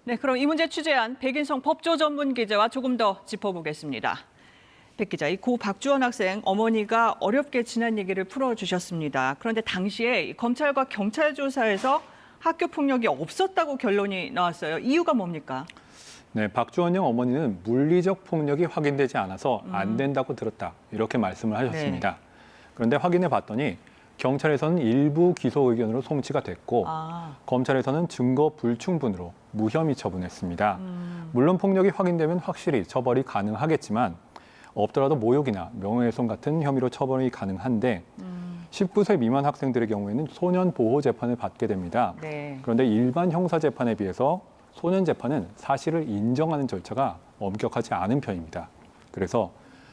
네, 그럼 이 문제 취재한 백인성 법조 전문 기자와 조금 더 짚어보겠습니다. 백 기자, 이 고 박주원 학생 어머니가 어렵게 지난 얘기를 풀어주셨습니다. 그런데 당시에 검찰과 경찰 조사에서 학교 폭력이 없었다고 결론이 나왔어요. 이유가 뭡니까? 네, 박주원 양 어머니는 물리적 폭력이 확인되지 않아서 안 된다고 들었다. 이렇게 말씀을 하셨습니다. 네. 그런데 확인해 봤더니 경찰에서는 일부 기소 의견으로 송치가 됐고 검찰에서는 증거 불충분으로 무혐의 처분했습니다. 물론 폭력이 확인되면 확실히 처벌이 가능하겠지만 없더라도 모욕이나 명예훼손 같은 혐의로 처벌이 가능한데 19세 미만 학생들의 경우에는 소년 보호 재판을 받게 됩니다. 네. 그런데 일반 형사 재판에 비해서 소년 재판은 사실을 인정하는 절차가 엄격하지 않은 편입니다. 그래서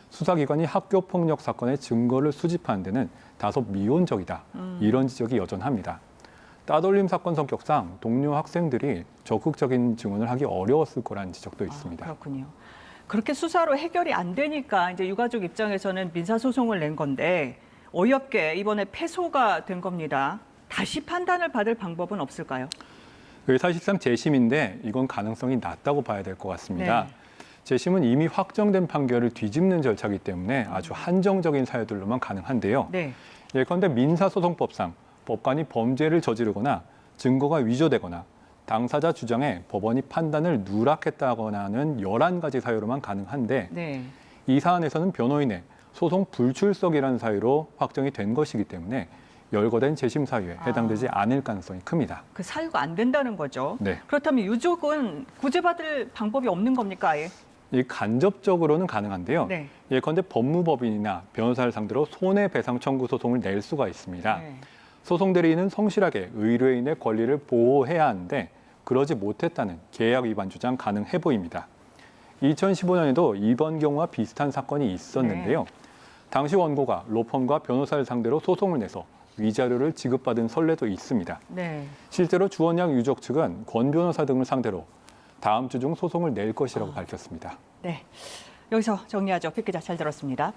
수사기관이 학교 폭력 사건의 증거를 수집하는 데는 다소 미온적이다. 이런 지적이 여전합니다. 따돌림 사건 성격상 동료 학생들이 적극적인 증언을 하기 어려웠을 거라는 지적도 있습니다. 그렇군요. 그렇게 수사로 해결이 안 되니까 이제 유가족 입장에서는 민사소송을 낸 건데 어이없게 이번에 패소가 된 겁니다. 다시 판단을 받을 방법은 없을까요? 사실상 재심인데 이건 가능성이 낮다고 봐야 될 것 같습니다. 네. 재심은 이미 확정된 판결을 뒤집는 절차이기 때문에 아주 한정적인 사유들로만 가능한데요. 네. 예컨대 민사소송법상 법관이 범죄를 저지르거나 증거가 위조되거나 당사자 주장에 법원이 판단을 누락했다거나 하는 11가지 사유로만 가능한데 네. 이 사안에서는 변호인의 소송 불출석이라는 사유로 확정이 된 것이기 때문에 열거된 재심 사유에 해당되지 않을 가능성이 큽니다. 그 사유가 안 된다는 거죠. 네. 그렇다면 유족은 구제받을 방법이 없는 겁니까, 아예? 이 간접적으로는 가능한데요. 네. 예컨대 법무법인이나 변호사를 상대로 손해배상 청구 소송을 낼 수가 있습니다. 네. 소송 대리인은 성실하게 의뢰인의 권리를 보호해야 하는데 그러지 못했다는 계약 위반 주장 가능해 보입니다. 2015년에도 이번 경우와 비슷한 사건이 있었는데요. 당시 원고가 로펌과 변호사를 상대로 소송을 내서 위자료를 지급받은 선례도 있습니다. 네. 실제로 주원 양 유족 측은 권 변호사 등을 상대로 다음 주 중 소송을 낼 것이라고 밝혔습니다. 네. 여기서 정리하죠. 백 기자 잘 들었습니다.